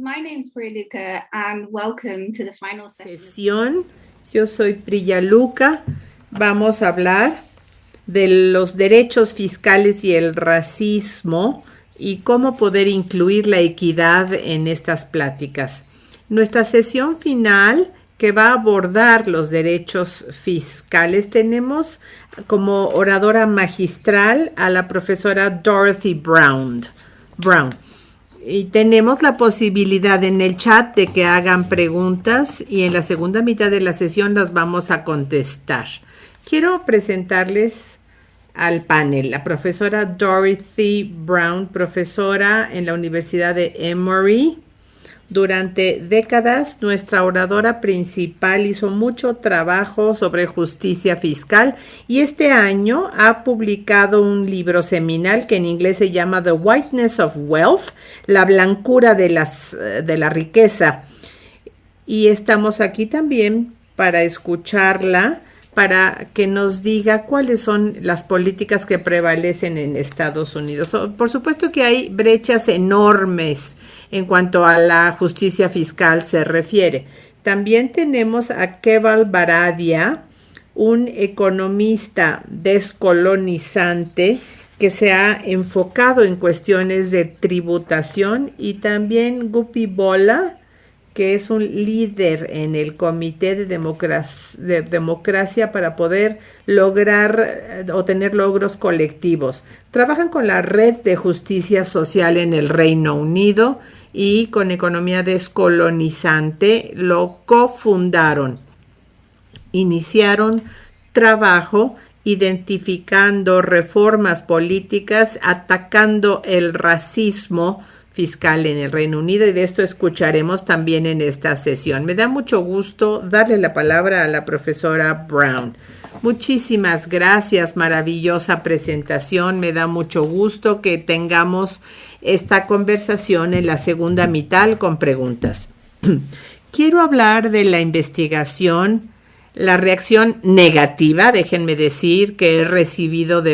My name's Priyaluka and welcome to the final sesión. Yo soy Priyaluka. Vamos a hablar de los derechos fiscales y el racismo y cómo poder incluir la equidad en estas pláticas. Nuestra sesión final, que va a abordar los derechos fiscales, tenemos como oradora magistral a la profesora Dorothy Brown. Y tenemos la posibilidad en el chat de que hagan preguntas y en la segunda mitad de la sesión las vamos a contestar. Quiero presentarles al panel. La profesora Dorothy Brown, profesora en la Universidad de Emory. Durante décadas, nuestra oradora principal hizo mucho trabajo sobre justicia fiscal y este año ha publicado un libro seminal que en inglés se llama The Whiteness of Wealth, la blancura de la riqueza. Y estamos aquí también para escucharla, para que nos diga cuáles son las políticas que prevalecen en Estados Unidos. Por supuesto que hay brechas enormes en cuanto a la justicia fiscal se refiere. También tenemos a Keval Baradia, un economista descolonizante que se ha enfocado en cuestiones de tributación, y también Guppy Bola, que es un líder en el Comité de Democracia para poder lograr o tener logros colectivos. Trabajan con la Red de Justicia Social en el Reino Unido y con Economía Descolonizante lo cofundaron. Iniciaron trabajo identificando reformas políticas, atacando el racismo fiscal en el Reino Unido, y de esto escucharemos también en esta sesión. Me da mucho gusto darle la palabra a la profesora Brown. Muchísimas gracias, maravillosa presentación. Me da mucho gusto que tengamos esta conversación en la segunda mitad con preguntas. Quiero hablar de la investigación, la reacción negativa, déjenme decir, que he recibido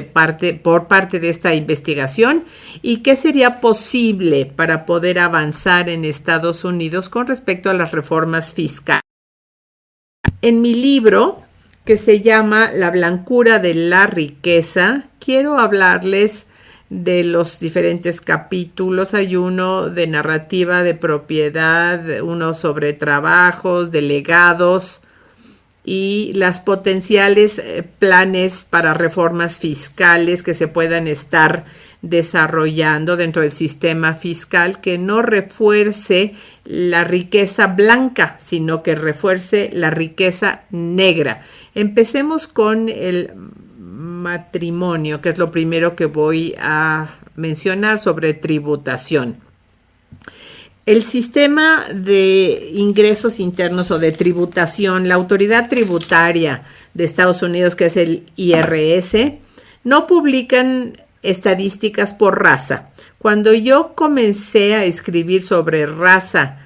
por parte de esta investigación, y qué sería posible para poder avanzar en Estados Unidos con respecto a las reformas fiscales. En mi libro, que se llama La blancura de la riqueza, quiero hablarles de los diferentes capítulos. Hay uno de narrativa de propiedad, uno sobre trabajos, de legados y las potenciales planes para reformas fiscales que se puedan estar desarrollando dentro del sistema fiscal, que no refuerce la riqueza blanca, sino que refuerce la riqueza negra. Empecemos con el matrimonio, que es lo primero que voy a mencionar sobre tributación. El sistema de ingresos internos o de tributación, la autoridad tributaria de Estados Unidos, que es el IRS, no publican estadísticas por raza. Cuando yo comencé a escribir sobre raza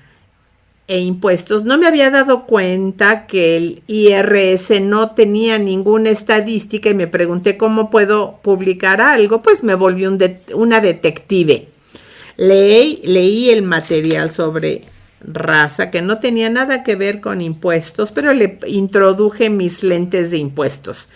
e impuestos, no me había dado cuenta que el IRS no tenía ninguna estadística, y me pregunté cómo puedo publicar algo. Pues me volví una detective. Leí el material sobre raza, que no tenía nada que ver con impuestos, pero le introduje mis lentes de impuestos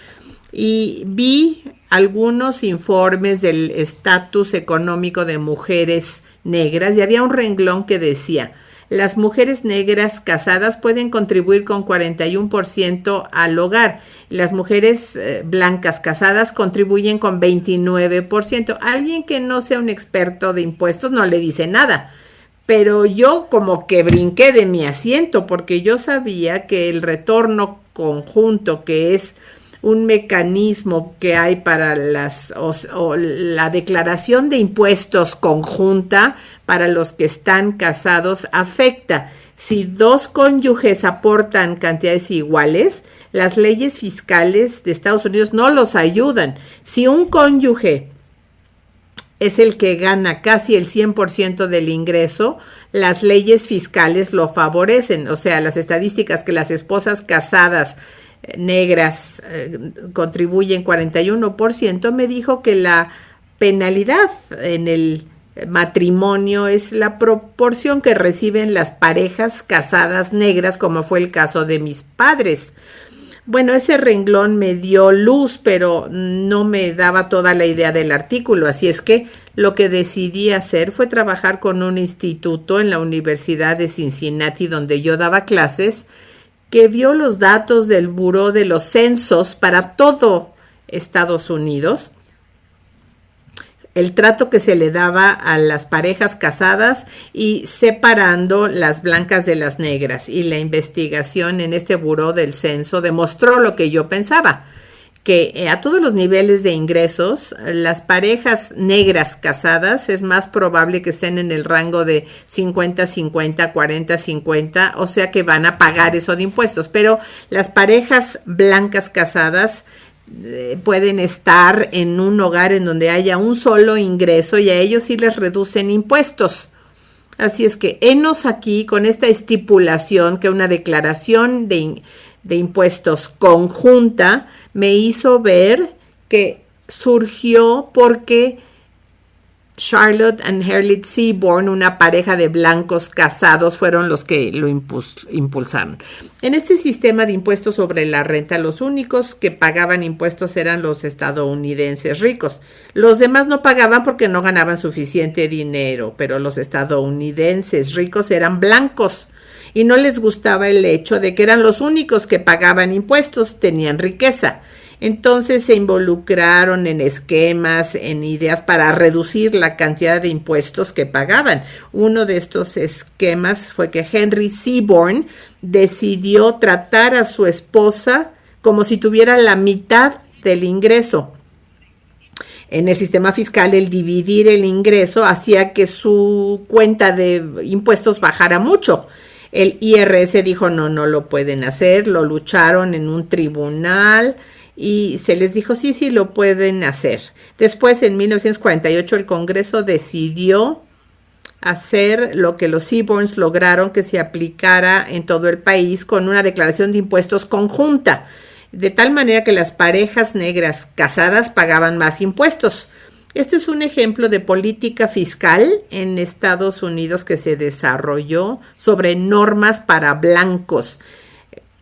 y vi algunos informes del estatus económico de mujeres negras, y había un renglón que decía: las mujeres negras casadas pueden contribuir con 41% al hogar. Las mujeres blancas casadas contribuyen con 29%. Alguien que no sea un experto de impuestos no le dice nada. Pero yo como que brinqué de mi asiento, porque yo sabía que el retorno conjunto, que es un mecanismo que hay para la declaración de impuestos conjunta para los que están casados, afecta. Si dos cónyuges aportan cantidades iguales, las leyes fiscales de Estados Unidos no los ayudan. Si un cónyuge es el que gana casi el 100% del ingreso, las leyes fiscales lo favorecen. O sea, las estadísticas que las esposas casadas negras contribuyen 41%, me dijo que la penalidad en el matrimonio es la proporción que reciben las parejas casadas negras, como fue el caso de mis padres. Bueno, ese renglón me dio luz, pero no me daba toda la idea del artículo, así es que lo que decidí hacer fue trabajar con un instituto en la Universidad de Cincinnati, donde yo daba clases, que vio los datos del Buró de los Censos para todo Estados Unidos, el trato que se le daba a las parejas casadas y separando las blancas de las negras. Y la investigación en este buró del censo demostró lo que yo pensaba, que a todos los niveles de ingresos, las parejas negras casadas es más probable que estén en el rango de 50-50, 40-50, o sea que van a pagar eso de impuestos. Pero las parejas blancas casadas pueden estar en un hogar en donde haya un solo ingreso y a ellos sí les reducen impuestos. Así es que henos aquí con esta estipulación que una declaración de impuestos conjunta me hizo ver que surgió porque Charlotte and Harriet Seaborn, una pareja de blancos casados, fueron los que lo impulsaron. En este sistema de impuestos sobre la renta, los únicos que pagaban impuestos eran los estadounidenses ricos. Los demás no pagaban porque no ganaban suficiente dinero, pero los estadounidenses ricos eran blancos y no les gustaba el hecho de que eran los únicos que pagaban impuestos, tenían riqueza. Entonces se involucraron en esquemas, en ideas para reducir la cantidad de impuestos que pagaban. Uno de estos esquemas fue que Henry Seaborn decidió tratar a su esposa como si tuviera la mitad del ingreso. En el sistema fiscal, el dividir el ingreso hacía que su cuenta de impuestos bajara mucho. El IRS dijo, no lo pueden hacer, lo lucharon en un tribunal y se les dijo, sí, lo pueden hacer. Después, en 1948, el Congreso decidió hacer lo que los Seaborns lograron que se aplicara en todo el país con una declaración de impuestos conjunta, de tal manera que las parejas negras casadas pagaban más impuestos. Este es un ejemplo de política fiscal en Estados Unidos que se desarrolló sobre normas para blancos,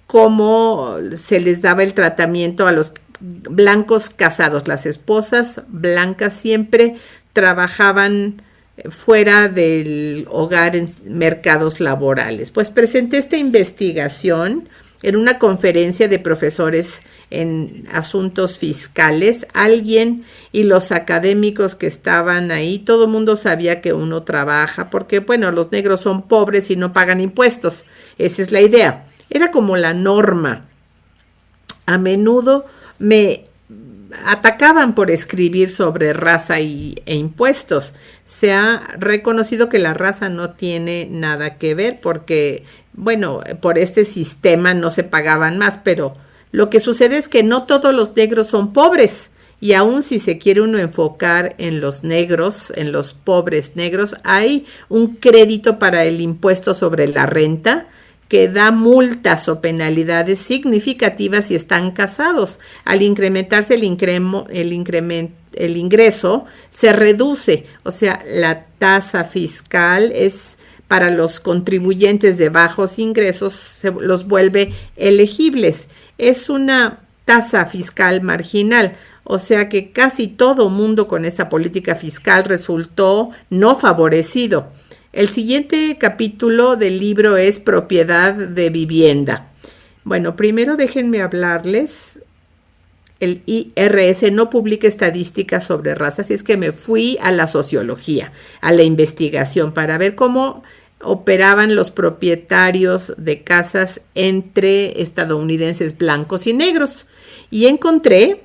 cómo se les daba el tratamiento a los blancos casados. Las esposas blancas siempre trabajaban fuera del hogar en mercados laborales. Pues presenté esta investigación en una conferencia de profesores en asuntos fiscales. Alguien y los académicos que estaban ahí, todo el mundo sabía que uno trabaja porque, bueno, los negros son pobres y no pagan impuestos. Esa es la idea. Era como la norma. A menudo me atacaban por escribir sobre raza e impuestos. Se ha reconocido que la raza no tiene nada que ver porque, bueno, por este sistema no se pagaban más, pero lo que sucede es que no todos los negros son pobres. Y aún si se quiere uno enfocar en los negros, en los pobres negros, hay un crédito para el impuesto sobre la renta que da multas o penalidades significativas si están casados. Al incrementarse el ingreso, se reduce, o sea, la tasa fiscal es para los contribuyentes de bajos ingresos, se los vuelve elegibles. Es una tasa fiscal marginal, o sea que casi todo mundo con esta política fiscal resultó no favorecido. El siguiente capítulo del libro es propiedad de vivienda. Bueno, primero déjenme hablarles. El IRS no publica estadísticas sobre raza, así es que me fui a la sociología, a la investigación, para ver cómo operaban los propietarios de casas entre estadounidenses blancos y negros. Y encontré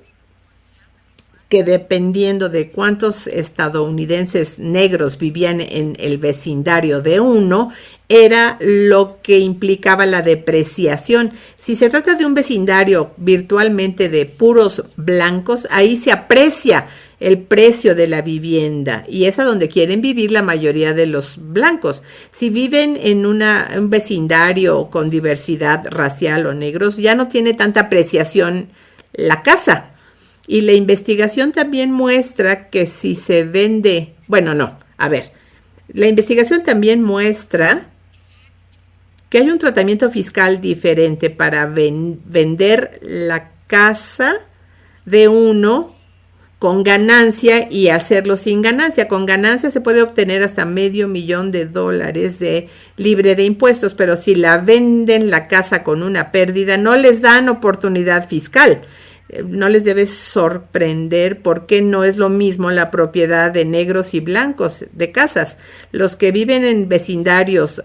que dependiendo de cuántos estadounidenses negros vivían en el vecindario de uno, era lo que implicaba la depreciación. Si se trata de un vecindario virtualmente de puros blancos, ahí se aprecia el precio de la vivienda y es a donde quieren vivir la mayoría de los blancos. Si viven en un vecindario con diversidad racial o negros, ya no tiene tanta apreciación la casa. Y la investigación también muestra que si se vende, A ver, la investigación también muestra que hay un tratamiento fiscal diferente para vender la casa de uno con ganancia y hacerlo sin ganancia. Con ganancia se puede obtener hasta $500,000 de libre de impuestos, pero si la venden la casa con una pérdida, no les dan oportunidad fiscal. No les debe sorprender porque no es lo mismo la propiedad de negros y blancos de casas. Los que viven en vecindarios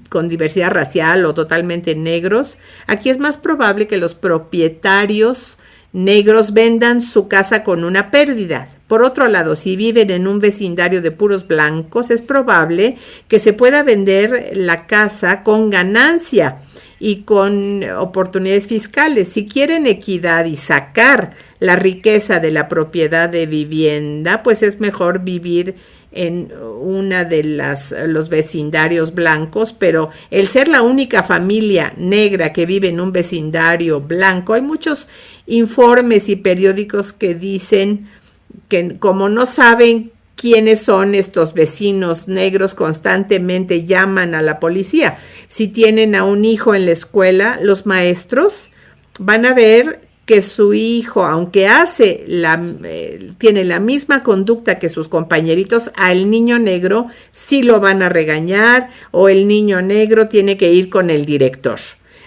con diversidad racial o totalmente negros, aquí es más probable que los propietarios negros vendan su casa con una pérdida. Por otro lado, si viven en un vecindario de puros blancos, es probable que se pueda vender la casa con ganancia y con oportunidades fiscales. Si quieren equidad y sacar la riqueza de la propiedad de vivienda, pues es mejor vivir en una de los vecindarios blancos, pero el ser la única familia negra que vive en un vecindario blanco, hay muchos informes y periódicos que dicen que como no saben quiénes son estos vecinos negros, constantemente llaman a la policía. Si tienen a un hijo en la escuela, los maestros van a ver que su hijo, aunque tiene la misma conducta que sus compañeritos, al niño negro sí lo van a regañar, o el niño negro tiene que ir con el director.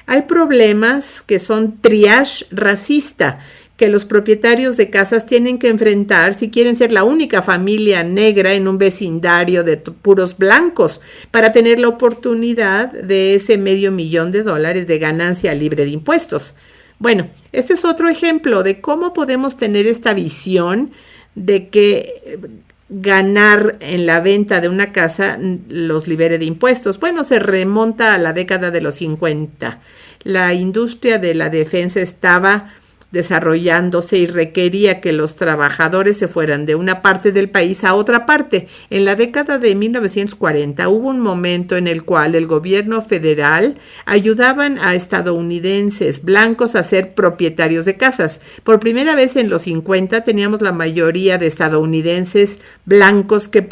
Hay problemas que son triage racista, que los propietarios de casas tienen que enfrentar si quieren ser la única familia negra en un vecindario de puros blancos, para tener la oportunidad de ese $500,000 de ganancia libre de impuestos. Bueno, este es otro ejemplo de cómo podemos tener esta visión de que ganar en la venta de una casa los libere de impuestos. Bueno, se remonta a la década de los 50. La industria de la defensa estaba desarrollándose y requería que los trabajadores se fueran de una parte del país a otra parte. En la década de 1940 hubo un momento en el cual el gobierno federal ayudaban a estadounidenses blancos a ser propietarios de casas. Por primera vez en los 50 teníamos la mayoría de estadounidenses blancos que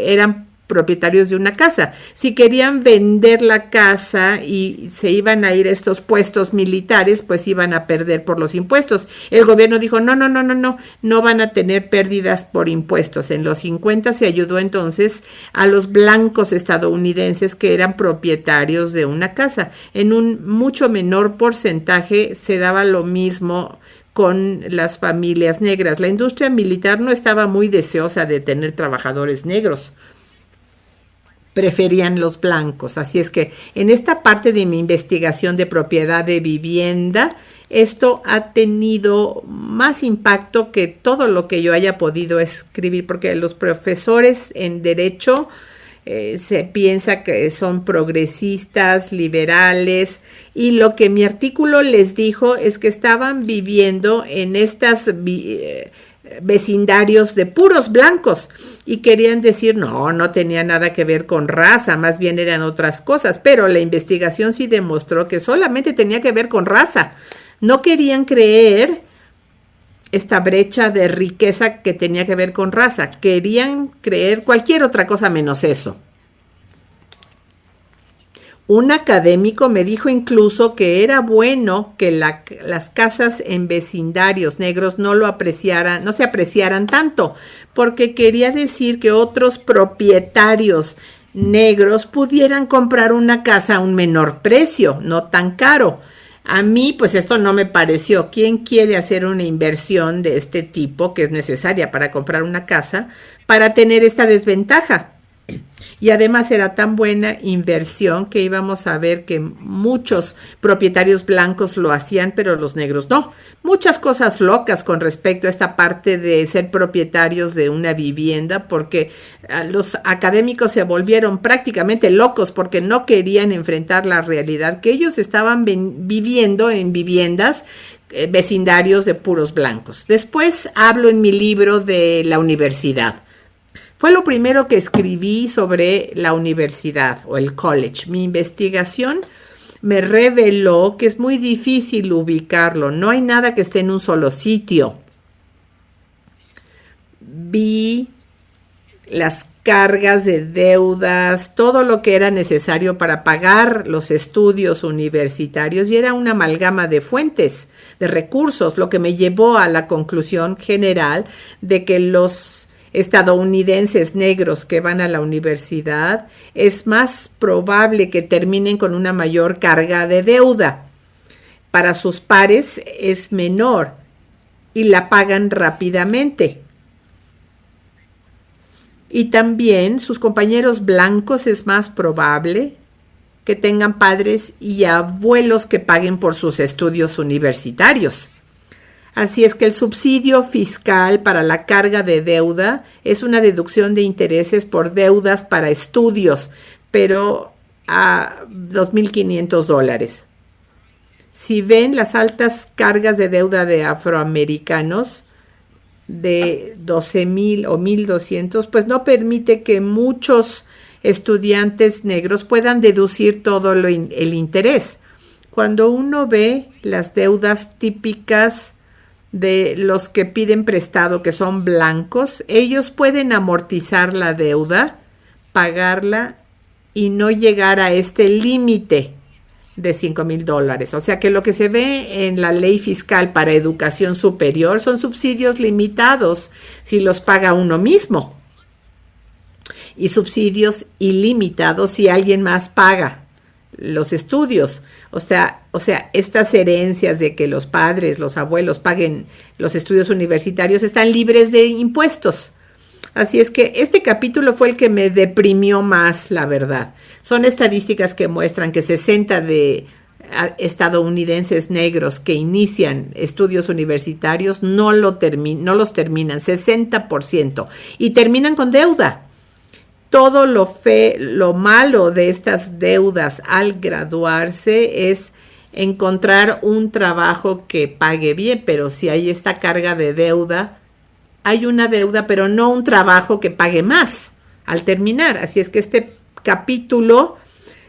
eran propietarios de una casa. Si querían vender la casa y se iban a ir a estos puestos militares, pues iban a perder por los impuestos. El gobierno dijo, no van a tener pérdidas por impuestos. En los 50 se ayudó entonces a los blancos estadounidenses que eran propietarios de una casa. En un mucho menor porcentaje se daba lo mismo con las familias negras. La industria militar no estaba muy deseosa de tener trabajadores negros. Preferían los blancos. Así es que en esta parte de mi investigación de propiedad de vivienda, esto ha tenido más impacto que todo lo que yo haya podido escribir, porque los profesores en derecho se piensa que son progresistas, liberales, y lo que mi artículo les dijo es que estaban viviendo en estas vecindarios de puros blancos y querían decir no tenía nada que ver con raza, más bien eran otras cosas, pero la investigación sí demostró que solamente tenía que ver con raza. No querían creer esta brecha de riqueza que tenía que ver con raza, querían creer cualquier otra cosa menos eso. Un académico me dijo incluso que era bueno que las casas en vecindarios negros no se apreciaran tanto, porque quería decir que otros propietarios negros pudieran comprar una casa a un menor precio, no tan caro. A mí, pues esto no me pareció. ¿Quién quiere hacer una inversión de este tipo que es necesaria para comprar una casa para tener esta desventaja? Y además era tan buena inversión que íbamos a ver que muchos propietarios blancos lo hacían, pero los negros no. Muchas cosas locas con respecto a esta parte de ser propietarios de una vivienda, porque los académicos se volvieron prácticamente locos porque no querían enfrentar la realidad que ellos estaban viviendo en viviendas, vecindarios de puros blancos. Después hablo en mi libro de la universidad. Fue lo primero que escribí sobre la universidad o el college. Mi investigación me reveló que es muy difícil ubicarlo. No hay nada que esté en un solo sitio. Vi las cargas de deudas, todo lo que era necesario para pagar los estudios universitarios, y era una amalgama de fuentes, de recursos, lo que me llevó a la conclusión general de que los estadounidenses negros que van a la universidad es más probable que terminen con una mayor carga de deuda. Para sus pares es menor y la pagan rápidamente. Y también sus compañeros blancos es más probable que tengan padres y abuelos que paguen por sus estudios universitarios. Así es que el subsidio fiscal para la carga de deuda es una deducción de intereses por deudas para estudios, pero a $2,500. Si ven las altas cargas de deuda de afroamericanos, de 12,000 o 1,200, pues no permite que muchos estudiantes negros puedan deducir todo el interés. Cuando uno ve las deudas típicas de los que piden prestado, que son blancos, ellos pueden amortizar la deuda, pagarla y no llegar a este límite de $5,000. O sea que lo que se ve en la ley fiscal para educación superior son subsidios limitados si los paga uno mismo, y subsidios ilimitados si alguien más paga los estudios. O sea, estas herencias de que los padres, los abuelos paguen los estudios universitarios están libres de impuestos. Así es que este capítulo fue el que me deprimió más, la verdad. Son estadísticas que muestran que 60 de estadounidenses negros que inician estudios universitarios no los terminan, 60%, y terminan con deuda. Todo lo malo de estas deudas al graduarse es encontrar un trabajo que pague bien, pero si hay esta carga de deuda, hay una deuda, pero no un trabajo que pague más al terminar. Así es que este capítulo,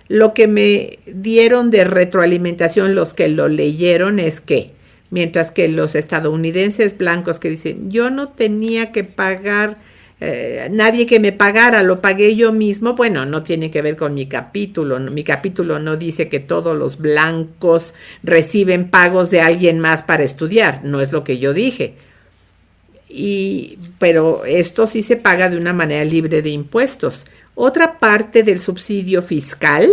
lo que me dieron de retroalimentación los que lo leyeron es que, mientras que los estadounidenses blancos que dicen, yo no tenía que pagar, nadie que me pagara, lo pagué yo mismo, bueno, no tiene que ver con mi capítulo. Mi capítulo no dice que todos los blancos reciben pagos de alguien más para estudiar, no es lo que yo dije. Pero esto sí se paga de una manera libre de impuestos. Otra parte del subsidio fiscal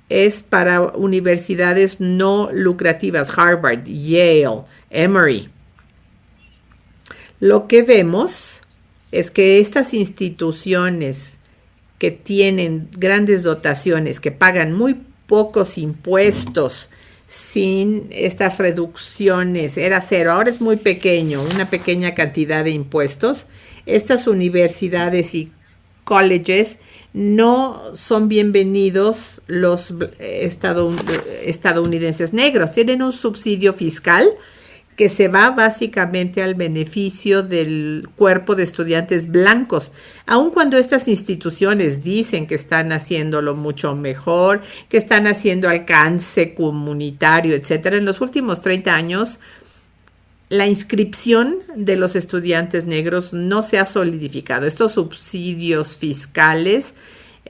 es para universidades no lucrativas, Harvard, Yale, Emory. Lo que vemos es que estas instituciones que tienen grandes dotaciones, que pagan muy pocos impuestos, sin estas reducciones, era cero, ahora es muy pequeño, una pequeña cantidad de impuestos. Estas universidades y colleges no son bienvenidos los estadounidenses negros. Tienen un subsidio fiscal que se va básicamente al beneficio del cuerpo de estudiantes blancos, aun cuando estas instituciones dicen que están haciéndolo mucho mejor, que están haciendo alcance comunitario, etcétera. En los últimos 30 años, la inscripción de los estudiantes negros no se ha solidificado. Estos subsidios fiscales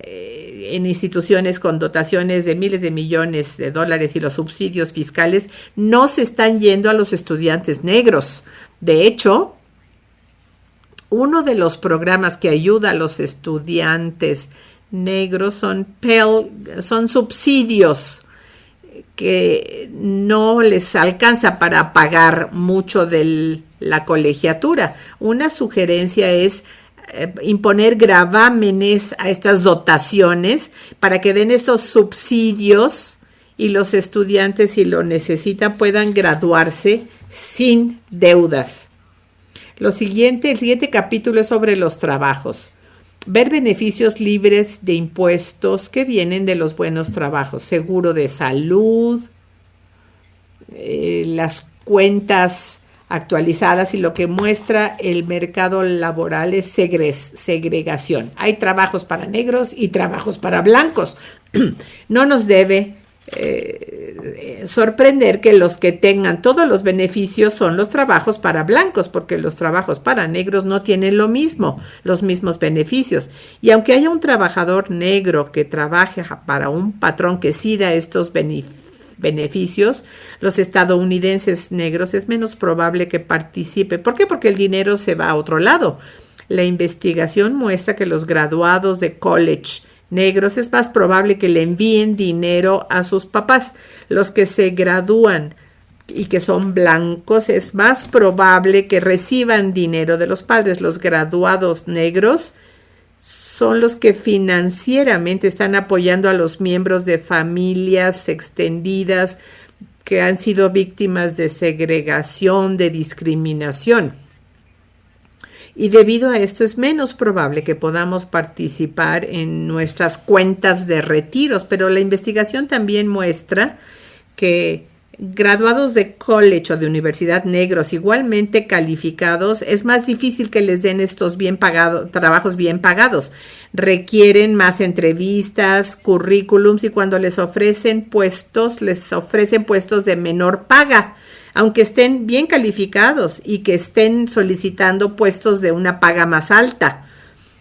en instituciones con dotaciones de miles de millones de dólares y los subsidios fiscales no se están yendo a los estudiantes negros. De hecho, uno de los programas que ayuda a los estudiantes negros son subsidios que no les alcanza para pagar mucho de la colegiatura. Una sugerencia es imponer gravámenes a estas dotaciones para que den estos subsidios y los estudiantes, si lo necesitan, puedan graduarse sin deudas. El siguiente capítulo es sobre los trabajos. Ver beneficios libres de impuestos que vienen de los buenos trabajos, seguro de salud, las cuentas actualizadas, y lo que muestra el mercado laboral es segregación. Hay trabajos para negros y trabajos para blancos. No nos debe sorprender que los que tengan todos los beneficios son los trabajos para blancos, porque los trabajos para negros no tienen los mismos beneficios. Y aunque haya un trabajador negro que trabaje para un patrón que sí da estos beneficios, los estadounidenses negros es menos probable que participe. ¿Por qué? Porque el dinero se va a otro lado. La investigación muestra que los graduados de college negros es más probable que le envíen dinero a sus papás. Los que se gradúan y que son blancos es más probable que reciban dinero de los padres. Los graduados negros son los que financieramente están apoyando a los miembros de familias extendidas que han sido víctimas de segregación, de discriminación. Y debido a esto es menos probable que podamos participar en nuestras cuentas de retiros, pero la investigación también muestra que graduados de college o de universidad negros igualmente calificados, es más difícil que les den estos trabajos bien pagados. Requieren más entrevistas, currículums, y cuando les ofrecen puestos de menor paga, aunque estén bien calificados y que estén solicitando puestos de una paga más alta.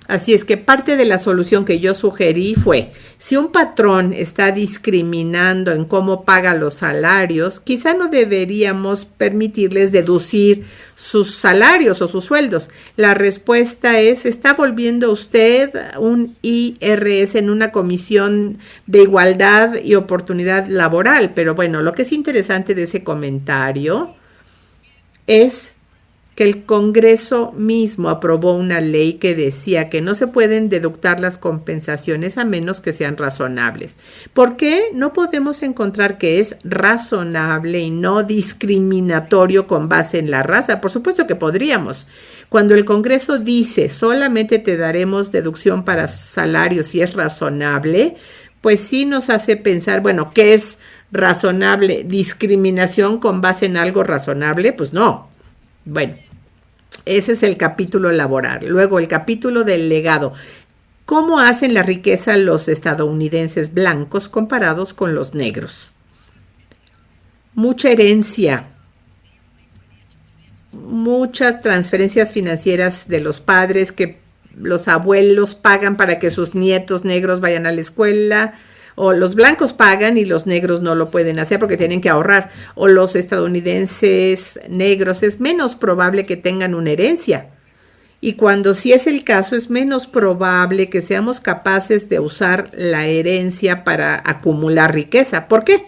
Así es que parte de la solución que yo sugerí fue, si un patrón está discriminando en cómo paga los salarios, quizá no deberíamos permitirles deducir sus salarios o sus sueldos. La respuesta es, ¿está volviendo usted un IRS en una comisión de igualdad y oportunidad laboral? Pero bueno, lo que es interesante de ese comentario es que el Congreso mismo aprobó una ley que decía que no se pueden deductar las compensaciones a menos que sean razonables. ¿Por qué no podemos encontrar que es razonable y no discriminatorio con base en la raza? Por supuesto que podríamos. Cuando el Congreso dice solamente te daremos deducción para salarios si es razonable, pues sí nos hace pensar, bueno, ¿qué es razonable? ¿Discriminación con base en algo razonable? Pues no. Bueno, ese es el capítulo laboral. Luego el capítulo del legado. ¿Cómo hacen la riqueza los estadounidenses blancos comparados con los negros? Mucha herencia, muchas transferencias financieras de los padres que los abuelos pagan para que sus nietos negros vayan a la escuela, o los blancos pagan y los negros no lo pueden hacer porque tienen que ahorrar, o los estadounidenses negros es menos probable que tengan una herencia. Y cuando sí es el caso, es menos probable que seamos capaces de usar la herencia para acumular riqueza. ¿Por qué?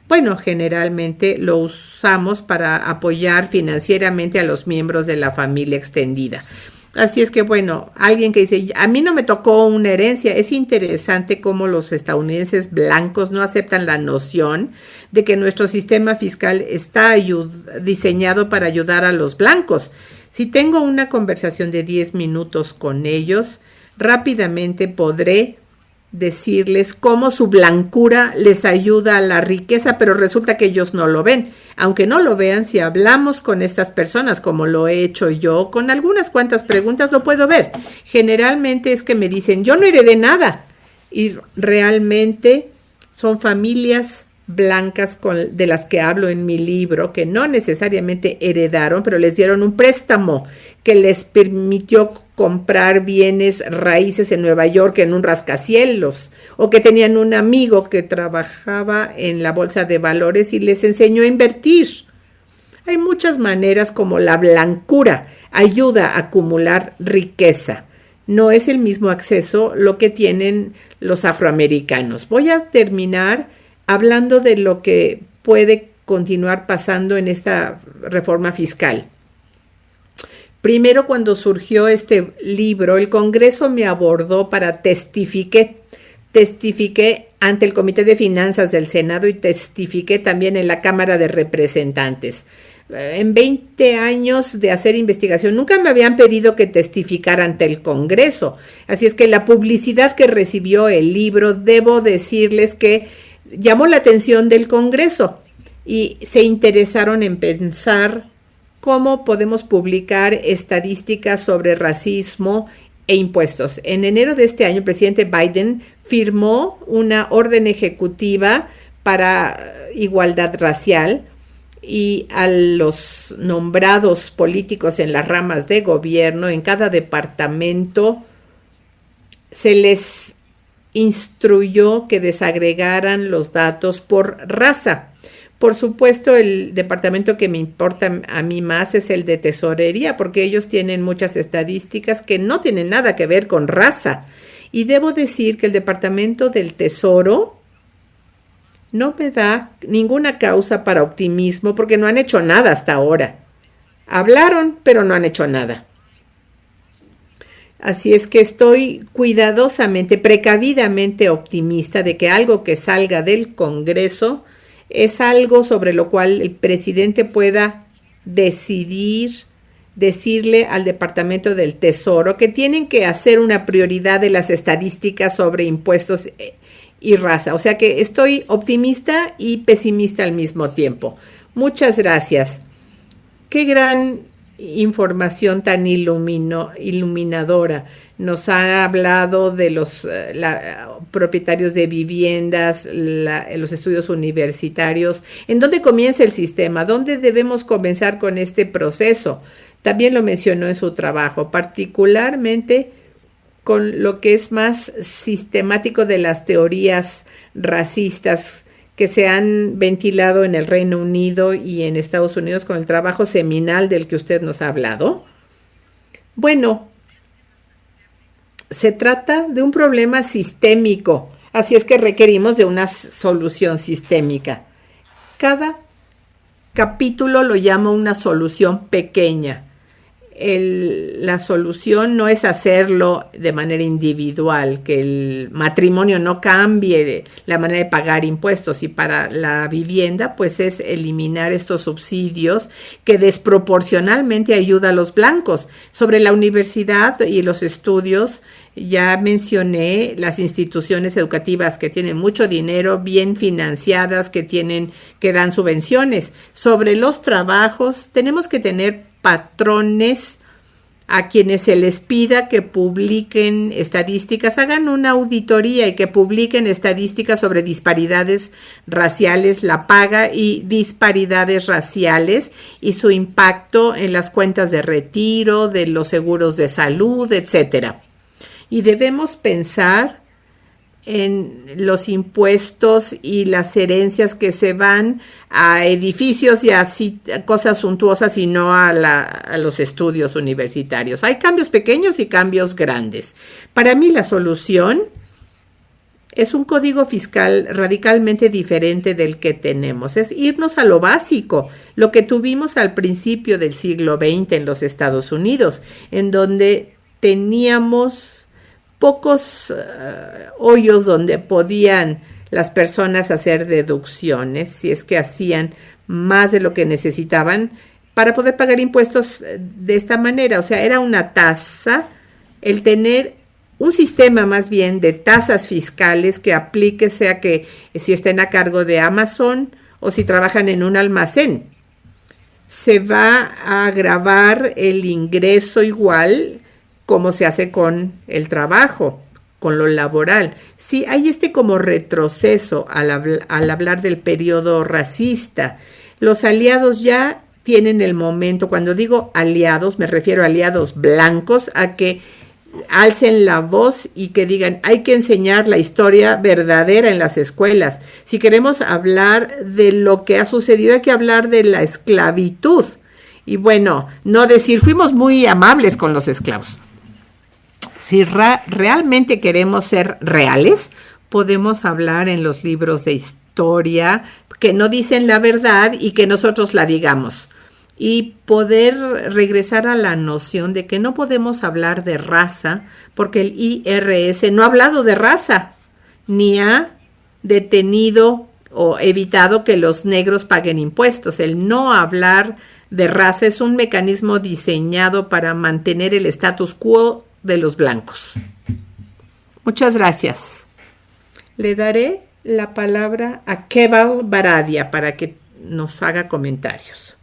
Bueno, generalmente lo usamos para apoyar financieramente a los miembros de la familia extendida. Así es que, bueno, alguien que dice, a mí no me tocó una herencia, es interesante cómo los estadounidenses blancos no aceptan la noción de que nuestro sistema fiscal está diseñado para ayudar a los blancos. Si tengo una conversación de 10 minutos con ellos, rápidamente podré decirles cómo su blancura les ayuda a la riqueza, pero resulta que ellos no lo ven. Aunque no lo vean, si hablamos con estas personas, como lo he hecho yo, con algunas cuantas preguntas lo puedo ver. Generalmente es que me dicen, yo no heredé nada. Y realmente son familias blancas de las que hablo en mi libro, que no necesariamente heredaron, pero les dieron un préstamo que les permitió comprar bienes raíces en Nueva York en un rascacielos, o que tenían un amigo que trabajaba en la bolsa de valores y les enseñó a invertir. Hay muchas maneras como la blancura ayuda a acumular riqueza. No es el mismo acceso lo que tienen los afroamericanos. Voy a terminar hablando de lo que puede continuar pasando en esta reforma fiscal. Primero, cuando surgió este libro, el Congreso me abordó para testifiqué ante el Comité de Finanzas del Senado y testifiqué también en la Cámara de Representantes. En 20 años de hacer investigación, nunca me habían pedido que testificara ante el Congreso. Así es que la publicidad que recibió el libro, debo decirles que llamó la atención del Congreso y se interesaron en pensar cómo podemos publicar estadísticas sobre racismo e impuestos. En enero de este año, el presidente Biden firmó una orden ejecutiva para igualdad racial y a los nombrados políticos en las ramas de gobierno, en cada departamento, se les instruyó que desagregaran los datos por raza. Por supuesto, el departamento que me importa a mí más es el de tesorería, porque ellos tienen muchas estadísticas que no tienen nada que ver con raza. Y debo decir que el departamento del Tesoro no me da ninguna causa para optimismo porque no han hecho nada hasta ahora. Hablaron, pero no han hecho nada. Así es que estoy cuidadosamente, precavidamente optimista de que algo que salga del Congreso es algo sobre lo cual el presidente pueda decirle al Departamento del Tesoro que tienen que hacer una prioridad de las estadísticas sobre impuestos y raza. O sea que estoy optimista y pesimista al mismo tiempo. Muchas gracias. Qué gran información tan iluminadora. Nos ha hablado de los propietarios de viviendas, los estudios universitarios. ¿En dónde comienza el sistema? ¿Dónde debemos comenzar con este proceso? También lo mencionó en su trabajo, particularmente con lo que es más sistemático de las teorías racistas que se han ventilado en el Reino Unido y en Estados Unidos con el trabajo seminal del que usted nos ha hablado. Bueno, se trata de un problema sistémico, así es que requerimos de una solución sistémica. Cada capítulo lo llama una solución pequeña. La solución no es hacerlo de manera individual, que el matrimonio no cambie la manera de pagar impuestos, y para la vivienda pues es eliminar estos subsidios que desproporcionalmente ayudan a los blancos. Sobre la universidad y los estudios, ya mencioné las instituciones educativas que tienen mucho dinero, bien financiadas, que dan subvenciones. Sobre los trabajos, tenemos que tener patrones a quienes se les pida que publiquen estadísticas, hagan una auditoría y que publiquen estadísticas sobre disparidades raciales, la paga y disparidades raciales y su impacto en las cuentas de retiro, de los seguros de salud, etcétera. Y debemos pensar en los impuestos y las herencias que se van a edificios y así cosas suntuosas y no a los estudios universitarios. Hay cambios pequeños y cambios grandes. Para mí la solución es un código fiscal radicalmente diferente del que tenemos. Es irnos a lo básico, lo que tuvimos al principio del siglo XX en los Estados Unidos, en donde teníamos pocos hoyos donde podían las personas hacer deducciones, si es que hacían más de lo que necesitaban para poder pagar impuestos de esta manera. O sea, era una tasa, el tener un sistema más bien de tasas fiscales que aplique, sea que si estén a cargo de Amazon o si trabajan en un almacén. Se va a gravar el ingreso igual como se hace con el trabajo, con lo laboral. Sí, hay como retroceso al hablar del periodo racista. Los aliados ya tienen el momento, cuando digo aliados, me refiero a aliados blancos, a que alcen la voz y que digan, hay que enseñar la historia verdadera en las escuelas. Si queremos hablar de lo que ha sucedido, hay que hablar de la esclavitud. Y bueno, no decir, fuimos muy amables con los esclavos. Si realmente queremos ser reales, podemos hablar en los libros de historia que no dicen la verdad y que nosotros la digamos. Y poder regresar a la noción de que no podemos hablar de raza porque el IRS no ha hablado de raza, ni ha detenido o evitado que los negros paguen impuestos. El no hablar de raza es un mecanismo diseñado para mantener el status quo de los blancos. Muchas gracias. Le daré la palabra a Keval Baradia para que nos haga comentarios.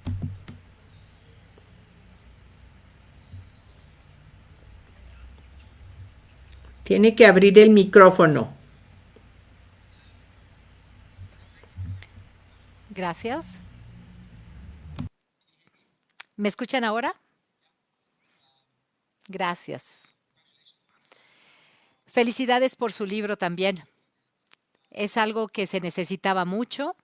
Tiene que abrir el micrófono. Gracias. ¿Me escuchan ahora? Gracias. Felicidades por su libro también. Es algo que se necesitaba mucho.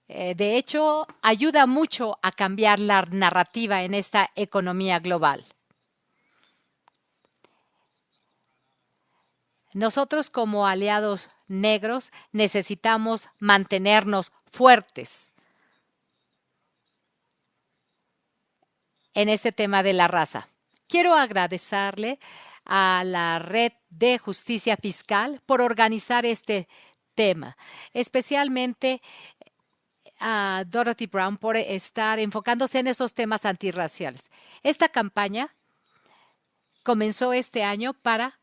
De hecho, ayuda mucho a cambiar la narrativa en esta economía global. Nosotros como aliados negros necesitamos mantenernos fuertes en este tema de la raza. Quiero agradecerle a la Red de Justicia Fiscal por organizar este tema, especialmente a Dorothy Brown por estar enfocándose en esos temas antirraciales. Esta campaña comenzó este año para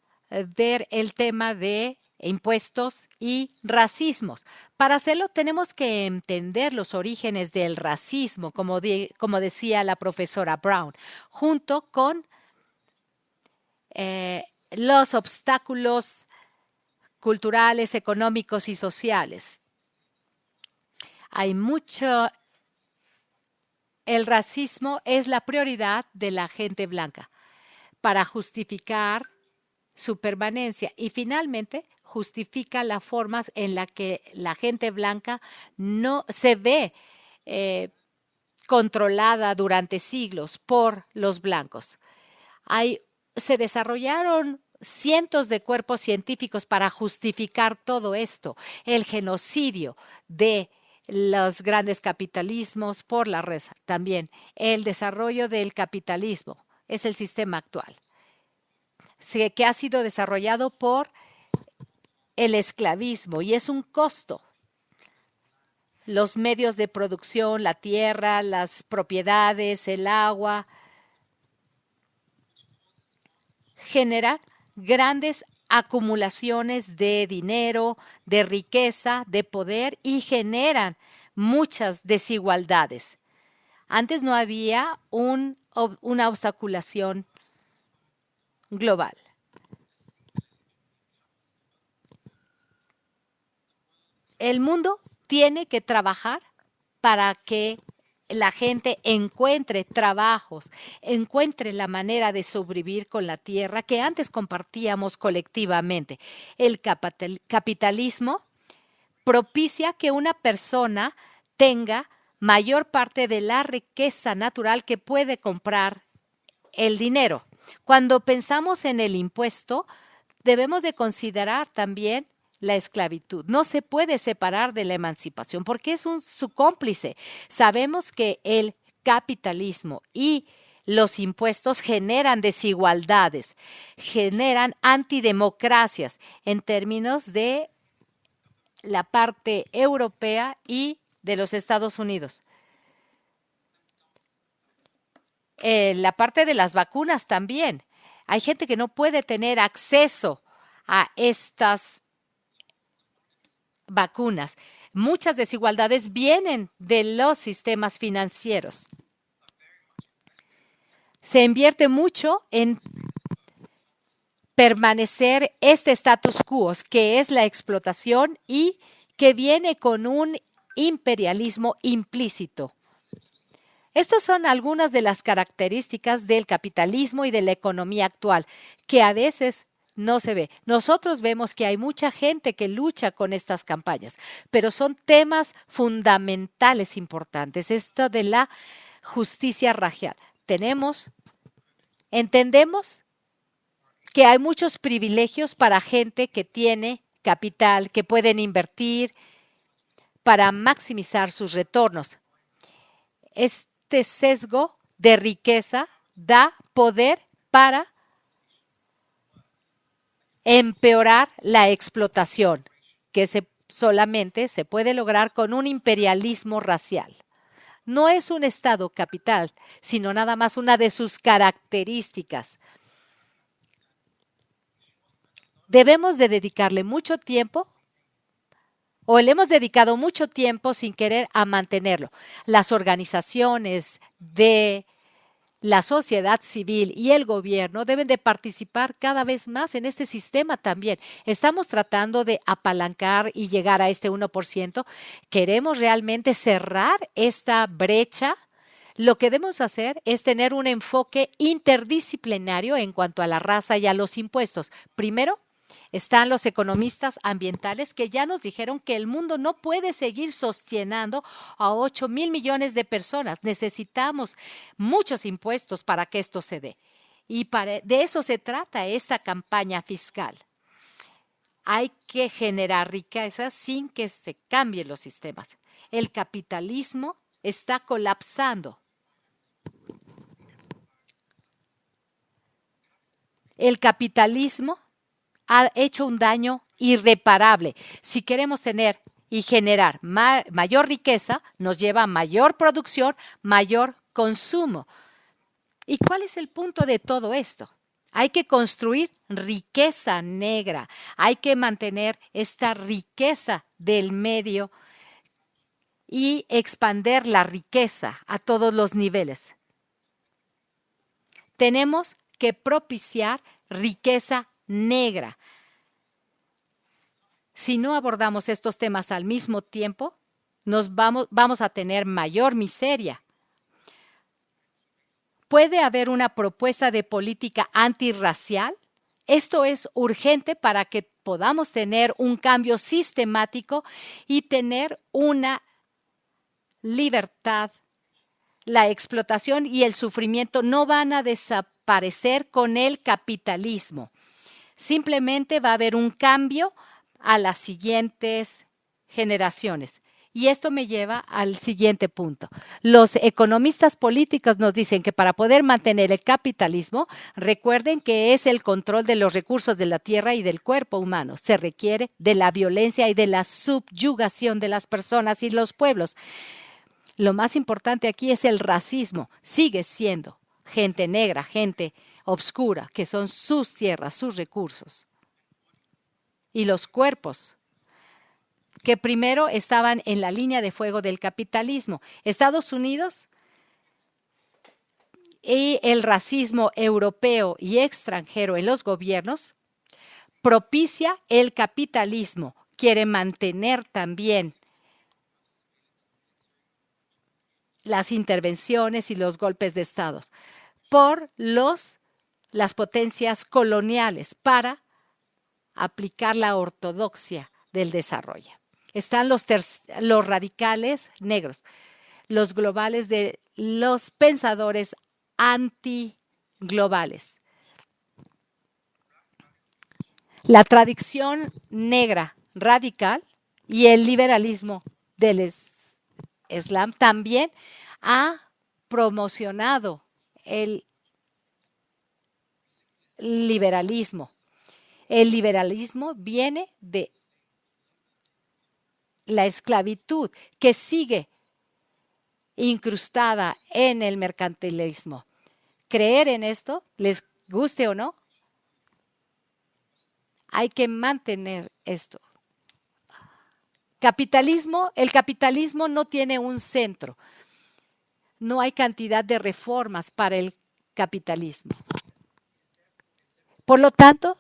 ver el tema de impuestos y racismos. Para hacerlo tenemos que entender los orígenes del racismo, como decía la profesora Brown, junto con los obstáculos culturales, económicos y sociales. Hay mucho. El racismo es la prioridad de la gente blanca para justificar su permanencia y finalmente justifica las formas en las que la gente blanca no se ve controlada durante siglos por los blancos. Se desarrollaron cientos de cuerpos científicos para justificar todo esto, el genocidio de los grandes capitalismos por la raza, también el desarrollo del capitalismo, es el sistema actual, que ha sido desarrollado por el esclavismo y es un costo. Los medios de producción, la tierra, las propiedades, el agua, generan grandes acumulaciones de dinero, de riqueza, de poder y generan muchas desigualdades. Antes no había una obstaculación global. El mundo tiene que trabajar para que la gente encuentre trabajos, encuentre la manera de sobrevivir con la tierra que antes compartíamos colectivamente. El capitalismo propicia que una persona tenga mayor parte de la riqueza natural que puede comprar el dinero. Cuando pensamos en el impuesto, debemos de considerar también la esclavitud. No se puede separar de la emancipación porque es su cómplice. Sabemos que el capitalismo y los impuestos generan desigualdades, generan antidemocracias en términos de la parte europea y de los Estados Unidos. La parte de las vacunas también. Hay gente que no puede tener acceso a estas vacunas. Muchas desigualdades vienen de los sistemas financieros. Se invierte mucho en permanecer este status quo, que es la explotación y que viene con un imperialismo implícito. Estas son algunas de las características del capitalismo y de la economía actual, que a veces no se ve. Nosotros vemos que hay mucha gente que lucha con estas campañas, pero son temas fundamentales importantes. Esto de la justicia racial. Entendemos que hay muchos privilegios para gente que tiene capital, que pueden invertir para maximizar sus retornos. Este sesgo de riqueza da poder para empeorar la explotación, que solamente se puede lograr con un imperialismo racial. No es un Estado capital, sino nada más una de sus características. Debemos de dedicarle mucho tiempo, o le hemos dedicado mucho tiempo sin querer a mantenerlo. Las organizaciones de la sociedad civil y el gobierno deben de participar cada vez más en este sistema también. Estamos tratando de apalancar y llegar a este 1%. ¿Queremos realmente cerrar esta brecha? Lo que debemos hacer es tener un enfoque interdisciplinario en cuanto a la raza y a los impuestos. Primero, están los economistas ambientales que ya nos dijeron que el mundo no puede seguir sosteniendo a 8,000 millones de personas. Necesitamos muchos impuestos para que esto se dé. Y de eso se trata esta campaña fiscal. Hay que generar riqueza sin que se cambien los sistemas. El capitalismo está colapsando. El capitalismo ha hecho un daño irreparable. Si queremos tener y generar mayor riqueza, nos lleva a mayor producción, mayor consumo. ¿Y cuál es el punto de todo esto? Hay que construir riqueza negra, hay que mantener esta riqueza del medio y expandir la riqueza a todos los niveles. Tenemos que propiciar riqueza negra. Si no abordamos estos temas al mismo tiempo, vamos a tener mayor miseria. ¿Puede haber una propuesta de política antirracial? Esto es urgente para que podamos tener un cambio sistemático y tener una libertad. La explotación y el sufrimiento no van a desaparecer con el capitalismo. Simplemente va a haber un cambio a las siguientes generaciones. Y esto me lleva al siguiente punto. Los economistas políticos nos dicen que para poder mantener el capitalismo, recuerden que es el control de los recursos de la tierra y del cuerpo humano. Se requiere de la violencia y de la subyugación de las personas y los pueblos. Lo más importante aquí es el racismo. Sigue siendo gente negra, gente obscura, que son sus tierras, sus recursos. Y los cuerpos que primero estaban en la línea de fuego del capitalismo. Estados Unidos y el racismo europeo y extranjero en los gobiernos propicia el capitalismo. Quiere mantener también las intervenciones y los golpes de Estado por las potencias coloniales para aplicar la ortodoxia del desarrollo. Están los radicales negros, los globales de los pensadores antiglobales. La tradición negra radical y el liberalismo del Islam también ha promocionado el liberalismo. El liberalismo viene de la esclavitud que sigue incrustada en el mercantilismo. Creer en esto, les guste o no, hay que mantener esto. El capitalismo no tiene un centro. No hay cantidad de reformas para el capitalismo. Por lo tanto,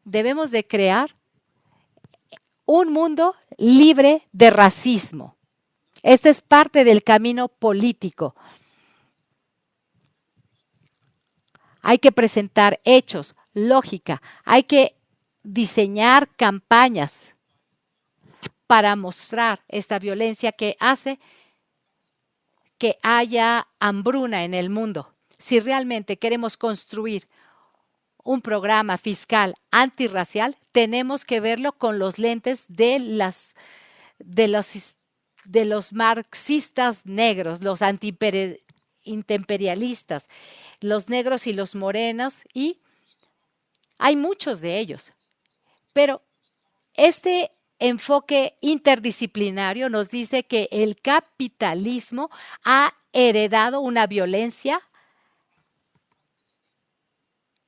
debemos de crear un mundo libre de racismo. Este es parte del camino político. Hay que presentar hechos, lógica, hay que diseñar campañas para mostrar esta violencia que hace que haya hambruna en el mundo. Si realmente queremos construir un programa fiscal antirracial, tenemos que verlo con los lentes de los marxistas negros, los antiimperialistas, los negros y los morenos, y hay muchos de ellos. Pero este enfoque interdisciplinario nos dice que el capitalismo ha heredado una violencia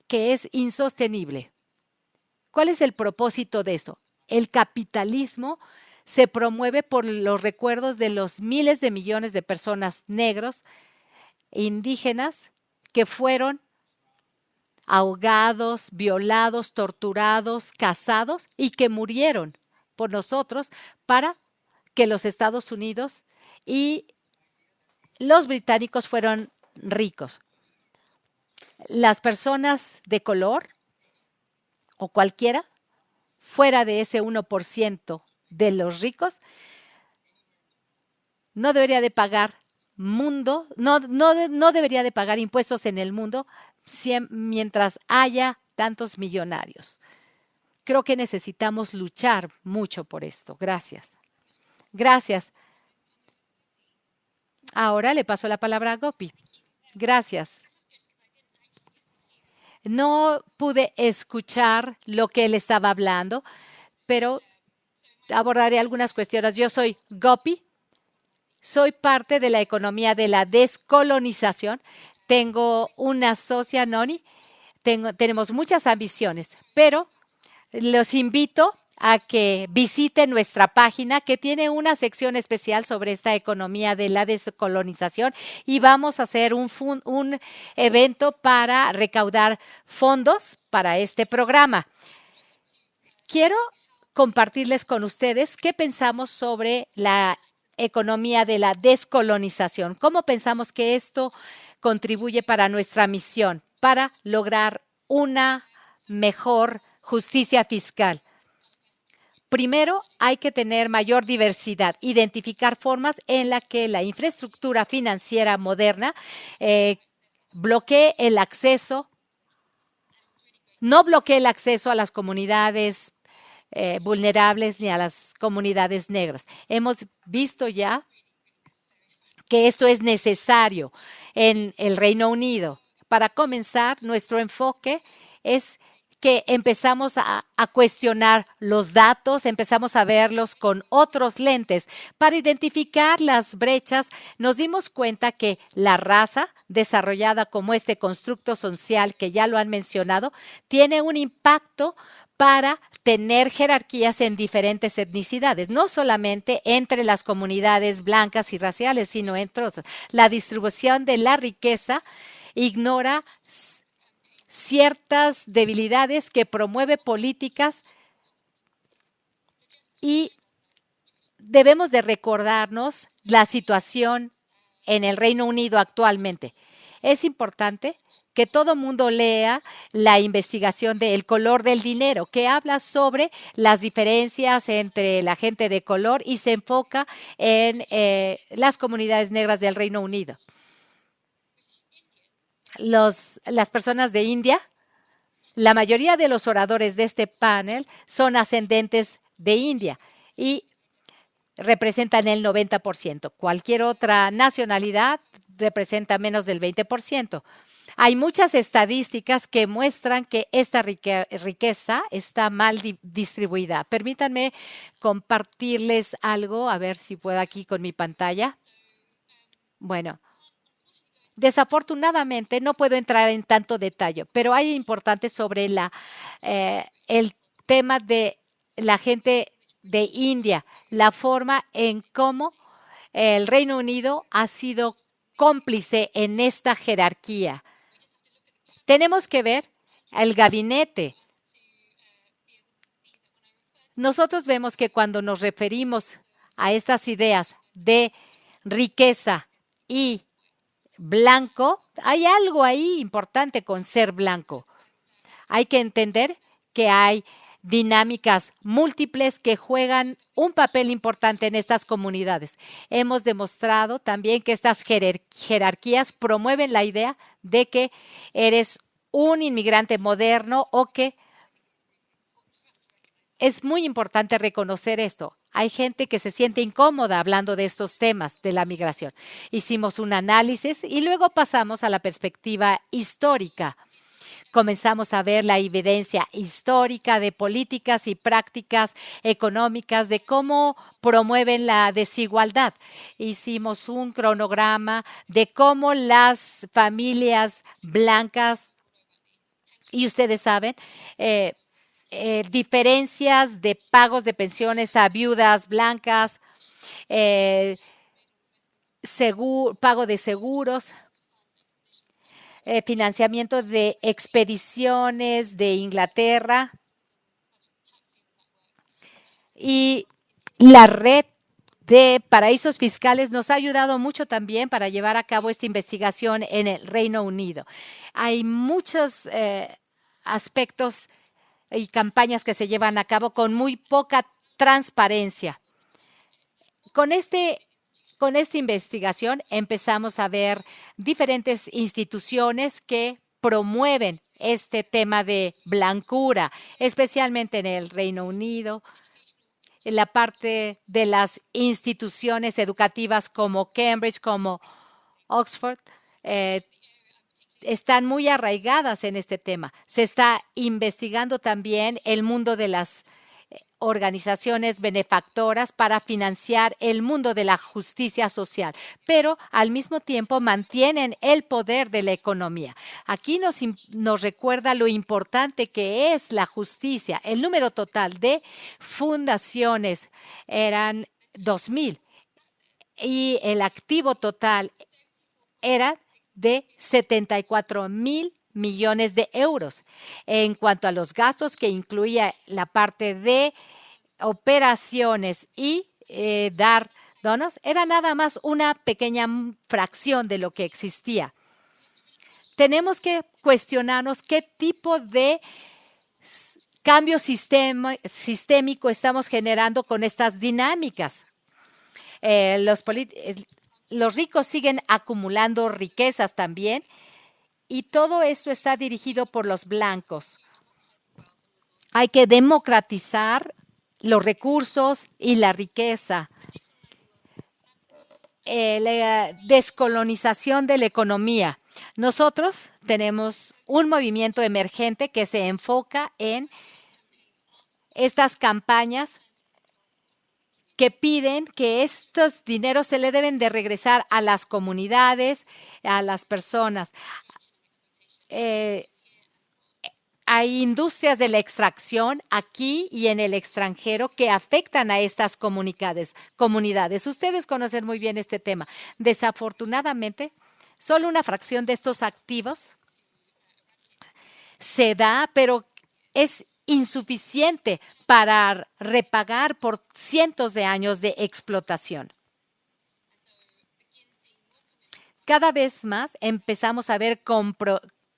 que es insostenible. ¿Cuál es el propósito de esto? El capitalismo se promueve por los recuerdos de los miles de millones de personas negros indígenas que fueron ahogados, violados, torturados, cazados y que murieron por nosotros para que los Estados Unidos y los británicos fueron ricos. Las personas de color o cualquiera fuera de ese 1% de los ricos no debería de pagar no debería de pagar impuestos en el mundo mientras haya tantos millonarios. Creo que necesitamos luchar mucho por esto. Gracias. Gracias. Ahora le paso la palabra a Gopi. Gracias. No pude escuchar lo que él estaba hablando, pero abordaré algunas cuestiones. Yo soy Gopi. Soy parte de la economía de la descolonización. Tengo una socia, Noni. Tenemos muchas ambiciones, pero los invito a que visiten nuestra página que tiene una sección especial sobre esta economía de la descolonización y vamos a hacer un evento para recaudar fondos para este programa. Quiero compartirles con ustedes qué pensamos sobre la economía de la descolonización. ¿Cómo pensamos que esto contribuye para nuestra misión, para lograr una mejor justicia fiscal? Primero, hay que tener mayor diversidad, identificar formas en las que la infraestructura financiera moderna bloquee el acceso, no bloquee el acceso a las comunidades vulnerables ni a las comunidades negras. Hemos visto ya que esto es necesario en el Reino Unido. Para comenzar, nuestro enfoque es que empezamos a cuestionar los datos, empezamos a verlos con otros lentes. Para identificar las brechas, nos dimos cuenta que la raza, desarrollada como este constructo social que ya lo han mencionado, tiene un impacto para tener jerarquías en diferentes etnicidades, no solamente entre las comunidades blancas y raciales, sino entre otras. La distribución de la riqueza ignora ciertas debilidades que promueve políticas y debemos de recordarnos la situación en el Reino Unido actualmente. Es importante que todo mundo lea la investigación de El color del dinero, que habla sobre las diferencias entre la gente de color y se enfoca en las comunidades negras del Reino Unido. Las personas de India, la mayoría de los oradores de este panel son ascendentes de India y representan el 90%. Cualquier otra nacionalidad representa menos del 20%. Hay muchas estadísticas que muestran que esta riqueza está mal distribuida. Permítanme compartirles algo, a ver si puedo aquí con mi pantalla. Bueno, desafortunadamente no puedo entrar en tanto detalle, pero hay importante sobre el tema de la gente de India, la forma en cómo el Reino Unido ha sido cómplice en esta jerarquía. Tenemos que ver el gabinete. Nosotros vemos que cuando nos referimos a estas ideas de riqueza y blanco, hay algo ahí importante con ser blanco. Hay que entender que hay dinámicas múltiples que juegan un papel importante en estas comunidades. Hemos demostrado también que estas jerarquías promueven la idea de que eres un inmigrante moderno o que es muy importante reconocer esto. Hay gente que se siente incómoda hablando de estos temas de la migración. Hicimos un análisis y luego pasamos a la perspectiva histórica. Comenzamos a ver la evidencia histórica de políticas y prácticas económicas de cómo promueven la desigualdad. Hicimos un cronograma de cómo las familias blancas, y ustedes saben, diferencias de pagos de pensiones a viudas blancas, pago de seguros. financiamiento de expediciones de Inglaterra y la red de paraísos fiscales nos ha ayudado mucho también para llevar a cabo esta investigación en el Reino Unido. Hay muchos aspectos y campañas que se llevan a cabo con muy poca transparencia. Con esta investigación empezamos a ver diferentes instituciones que promueven este tema de blancura, especialmente en el Reino Unido, en la parte de las instituciones educativas como Cambridge, como Oxford, están muy arraigadas en este tema. Se está investigando también el mundo de las organizaciones benefactoras para financiar el mundo de la justicia social, pero al mismo tiempo mantienen el poder de la economía. Aquí nos recuerda lo importante que es la justicia. El número total de fundaciones eran 2,000 y el activo total era de 74,000 millones de euros. En cuanto a los gastos, que incluía la parte de operaciones y dar donos, era nada más una pequeña fracción de lo que existía. Tenemos que cuestionarnos qué tipo de cambio sistémico estamos generando con estas dinámicas. Los ricos siguen acumulando riquezas también y todo esto está dirigido por los blancos. Hay que democratizar los recursos y la riqueza. La descolonización de la economía. Nosotros tenemos un movimiento emergente que se enfoca en estas campañas que piden que estos dineros se le deben de regresar a las comunidades, a las personas. Hay industrias de la extracción aquí y en el extranjero que afectan a estas comunidades. Ustedes conocen muy bien este tema. Desafortunadamente, solo una fracción de estos activos se da, pero es insuficiente para repagar por cientos de años de explotación. Cada vez más empezamos a ver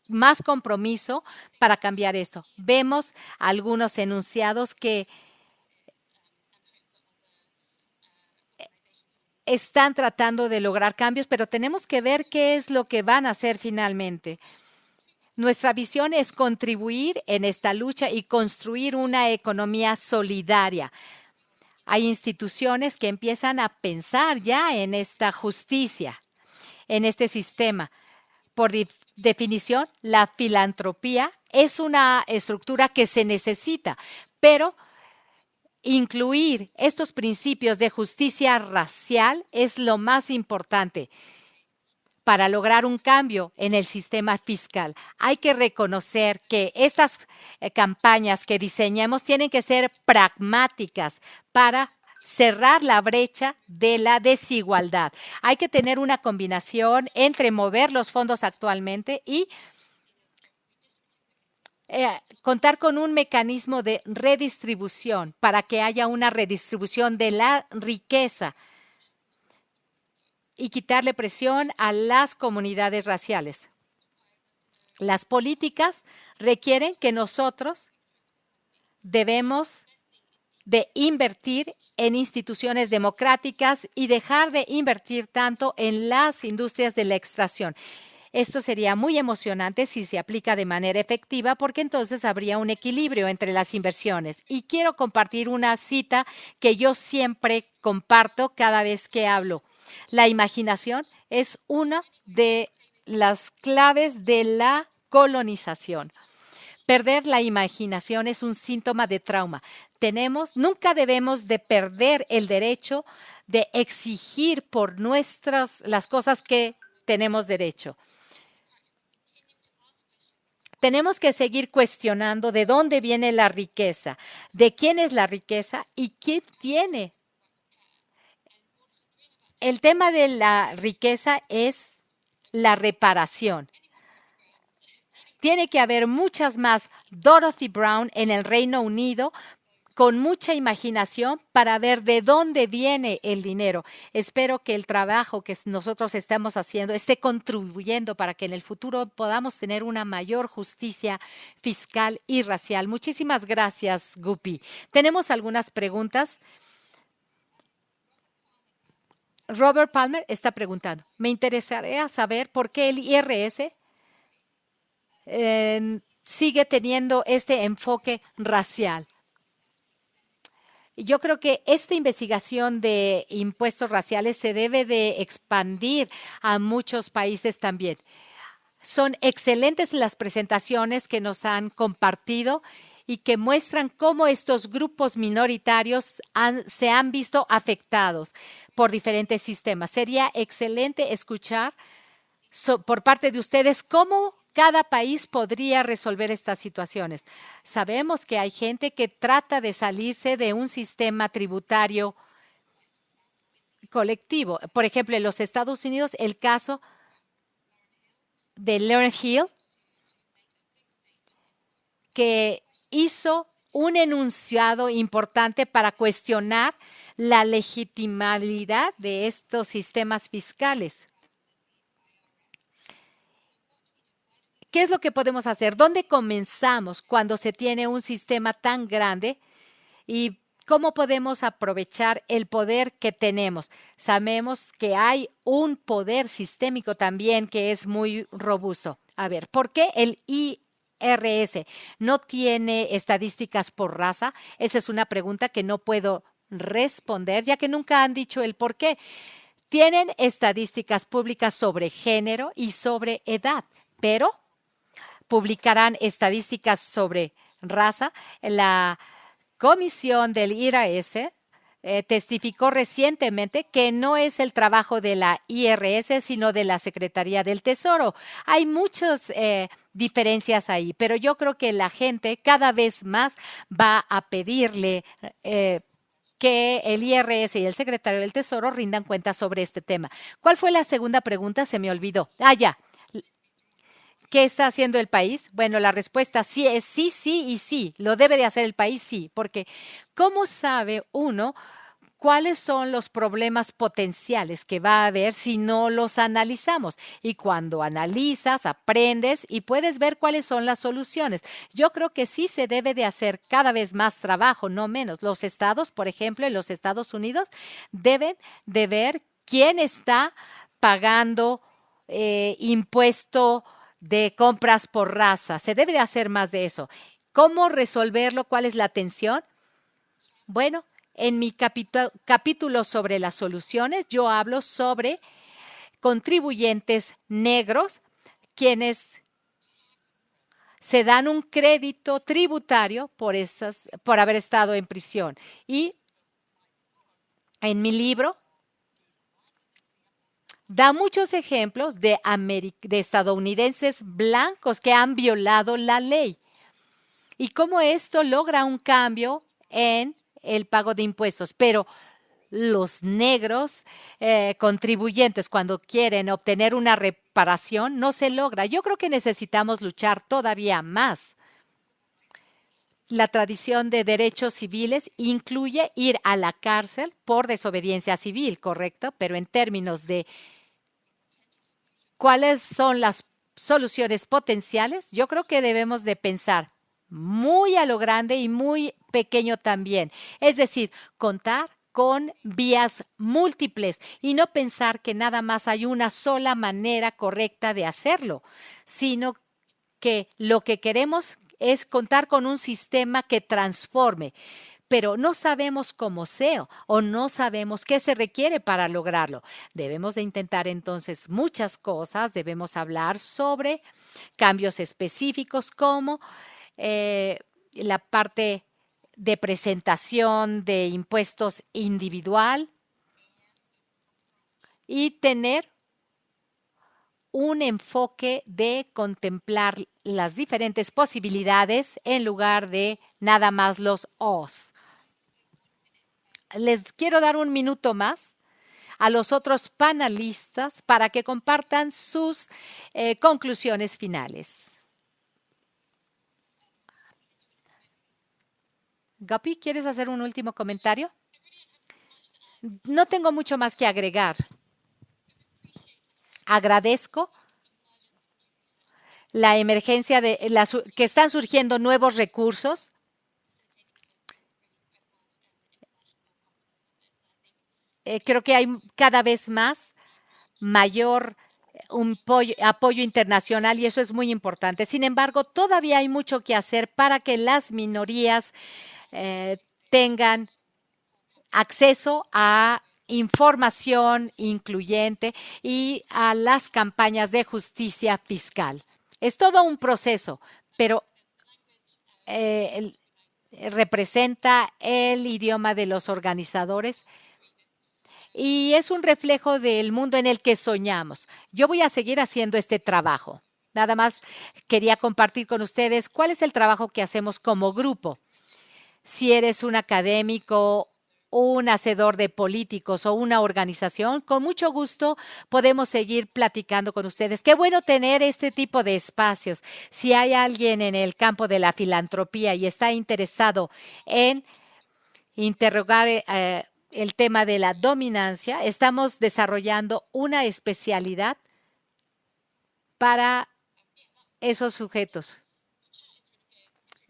más compromiso para cambiar esto. Vemos algunos enunciados que están tratando de lograr cambios, pero tenemos que ver qué es lo que van a hacer finalmente. Nuestra visión es contribuir en esta lucha y construir una economía solidaria. Hay instituciones que empiezan a pensar ya en esta justicia, en este sistema. Por definición, la filantropía es una estructura que se necesita, pero incluir estos principios de justicia racial es lo más importante para lograr un cambio en el sistema fiscal. Hay que reconocer que estas campañas que diseñamos tienen que ser pragmáticas para cerrar la brecha de la desigualdad. Hay que tener una combinación entre mover los fondos actualmente y contar con un mecanismo de redistribución para que haya una redistribución de la riqueza y quitarle presión a las comunidades raciales. Las políticas requieren que nosotros debemos de invertir en instituciones democráticas y dejar de invertir tanto en las industrias de la extracción. Esto sería muy emocionante si se aplica de manera efectiva, porque entonces habría un equilibrio entre las inversiones. Y quiero compartir una cita que yo siempre comparto cada vez que hablo. La imaginación es una de las claves de la colonización. Perder la imaginación es un síntoma de trauma. Nunca debemos de perder el derecho de exigir por las cosas que tenemos derecho. Tenemos que seguir cuestionando de dónde viene la riqueza, de quién es la riqueza y quién tiene. El tema de la riqueza es la reparación. Tiene que haber muchas más Dorothy Brown en el Reino Unido con mucha imaginación para ver de dónde viene el dinero. Espero que el trabajo que nosotros estamos haciendo esté contribuyendo para que en el futuro podamos tener una mayor justicia fiscal y racial. Muchísimas gracias, Guppy. Tenemos algunas preguntas. Robert Palmer está preguntando, me interesaría saber por qué el IRS sigue teniendo este enfoque racial. Yo creo que esta investigación de impuestos raciales se debe de expandir a muchos países también. Son excelentes las presentaciones que nos han compartido y que muestran cómo estos grupos minoritarios se han visto afectados por diferentes sistemas. Sería excelente escuchar por parte de ustedes cómo cada país podría resolver estas situaciones. Sabemos que hay gente que trata de salirse de un sistema tributario colectivo. Por ejemplo, en los Estados Unidos, el caso de Lauryn Hill, que hizo un enunciado importante para cuestionar la legitimidad de estos sistemas fiscales. ¿Qué es lo que podemos hacer? ¿Dónde comenzamos cuando se tiene un sistema tan grande? ¿Y cómo podemos aprovechar el poder que tenemos? Sabemos que hay un poder sistémico también que es muy robusto. A ver, ¿por qué el IRS no tiene estadísticas por raza? Esa es una pregunta que no puedo responder, ya que nunca han dicho el por qué. Tienen estadísticas públicas sobre género y sobre edad, pero publicarán estadísticas sobre raza. La comisión del IRS testificó recientemente que no es el trabajo de la IRS, sino de la Secretaría del Tesoro. Hay muchas diferencias ahí, pero yo creo que la gente cada vez más va a pedirle que el IRS y el Secretario del Tesoro rindan cuentas sobre este tema. ¿Cuál fue la segunda pregunta? Se me olvidó. Ya. ¿Qué está haciendo el país? Bueno, la respuesta sí es sí, sí y sí. Lo debe de hacer el país, sí, porque ¿cómo sabe uno cuáles son los problemas potenciales que va a haber si no los analizamos? Y cuando analizas, aprendes y puedes ver cuáles son las soluciones. Yo creo que sí se debe de hacer cada vez más trabajo, no menos. Los estados, por ejemplo, en los Estados Unidos, deben de ver quién está pagando impuesto de compras por raza. Se debe de hacer más de eso. ¿Cómo resolverlo? ¿Cuál es la tensión? Bueno, en mi capítulo sobre las soluciones, yo hablo sobre contribuyentes negros, quienes se dan un crédito tributario por haber estado en prisión. Y en mi libro da muchos ejemplos de estadounidenses blancos que han violado la ley y cómo esto logra un cambio en el pago de impuestos. Pero los negros contribuyentes, cuando quieren obtener una reparación, no se logra. Yo creo que necesitamos luchar todavía más. La tradición de derechos civiles incluye ir a la cárcel por desobediencia civil, ¿correcto? Pero en términos de ¿cuáles son las soluciones potenciales? Yo creo que debemos de pensar muy a lo grande y muy pequeño también. Es decir, contar con vías múltiples y no pensar que nada más hay una sola manera correcta de hacerlo, sino que lo que queremos es contar con un sistema que transforme. Pero no sabemos cómo sea o no sabemos qué se requiere para lograrlo. Debemos de intentar entonces muchas cosas, debemos hablar sobre cambios específicos como la parte de presentación de impuestos individual y tener un enfoque de contemplar las diferentes posibilidades en lugar de nada más los os. Les quiero dar un minuto más a los otros panelistas para que compartan sus conclusiones finales. Guppy, ¿quieres hacer un último comentario? No tengo mucho más que agregar. Agradezco la emergencia que están surgiendo nuevos recursos. Creo que hay cada vez mayor apoyo internacional y eso es muy importante. Sin embargo, todavía hay mucho que hacer para que las minorías tengan acceso a información incluyente y a las campañas de justicia fiscal. Es todo un proceso, pero representa el idioma de los organizadores y es un reflejo del mundo en el que soñamos. Yo voy a seguir haciendo este trabajo. Nada más quería compartir con ustedes cuál es el trabajo que hacemos como grupo. Si eres un académico, un hacedor de políticos o una organización, con mucho gusto podemos seguir platicando con ustedes. Qué bueno tener este tipo de espacios. Si hay alguien en el campo de la filantropía y está interesado en interrogar el tema de la dominancia, estamos desarrollando una especialidad para esos sujetos.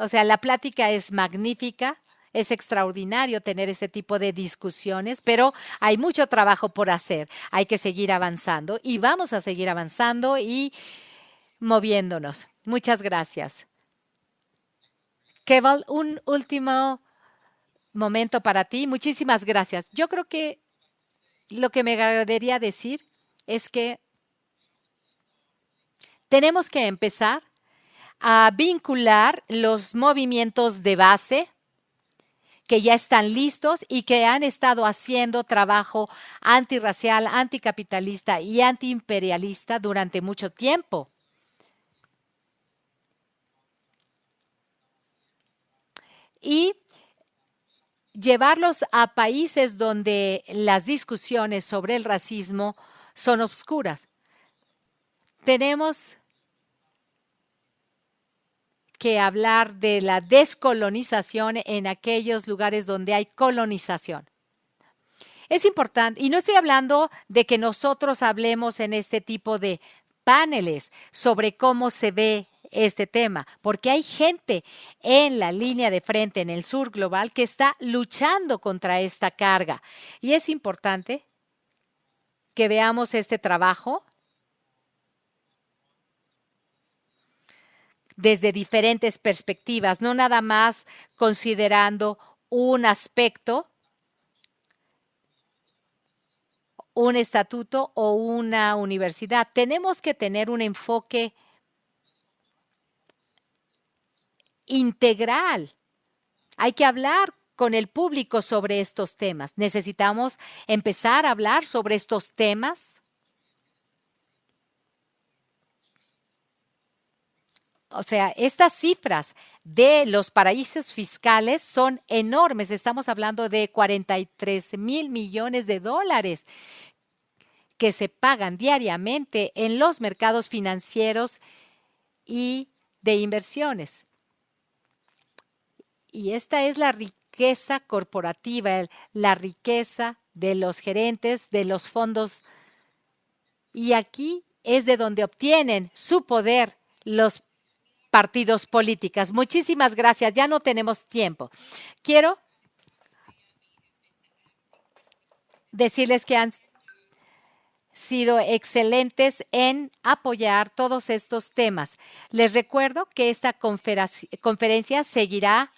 O sea, la plática es magnífica, es extraordinario tener este tipo de discusiones, pero hay mucho trabajo por hacer. Hay que seguir avanzando y vamos a seguir avanzando y moviéndonos. Muchas gracias. Keval, un último momento para ti. Muchísimas gracias. Yo creo que lo que me agradaría decir es que tenemos que empezar a vincular los movimientos de base que ya están listos y que han estado haciendo trabajo antirracial, anticapitalista y antiimperialista durante mucho tiempo. Y llevarlos a países donde las discusiones sobre el racismo son obscuras. Tenemos que hablar de la descolonización en aquellos lugares donde hay colonización. Es importante, y no estoy hablando de que nosotros hablemos en este tipo de paneles sobre cómo se ve este tema, porque hay gente en la línea de frente en el sur global que está luchando contra esta carga. Y es importante que veamos este trabajo desde diferentes perspectivas, no nada más considerando un aspecto, un estatuto o una universidad. Tenemos que tener un enfoque integral. Hay que hablar con el público sobre estos temas. Necesitamos empezar a hablar sobre estos temas. O sea, estas cifras de los paraísos fiscales son enormes. Estamos hablando de 43,000 millones de dólares que se pagan diariamente en los mercados financieros y de inversiones. Y esta es la riqueza corporativa, la riqueza de los gerentes, de los fondos. Y aquí es de donde obtienen su poder los partidos políticos. Muchísimas gracias. Ya no tenemos tiempo. Quiero decirles que han sido excelentes en apoyar todos estos temas. Les recuerdo que esta conferencia seguirá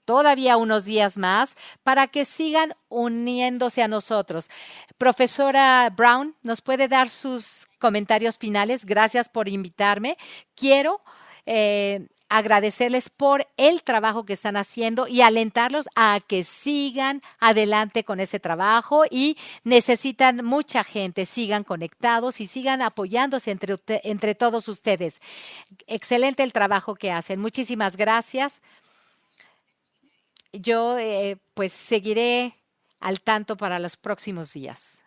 todavía unos días más para que sigan uniéndose a nosotros. Profesora Brown, ¿nos puede dar sus comentarios finales? Gracias por invitarme. Quiero agradecerles por el trabajo que están haciendo y alentarlos a que sigan adelante con ese trabajo y necesitan mucha gente, sigan conectados y sigan apoyándose entre todos ustedes. Excelente el trabajo que hacen. Muchísimas gracias. Yo pues seguiré al tanto para los próximos días.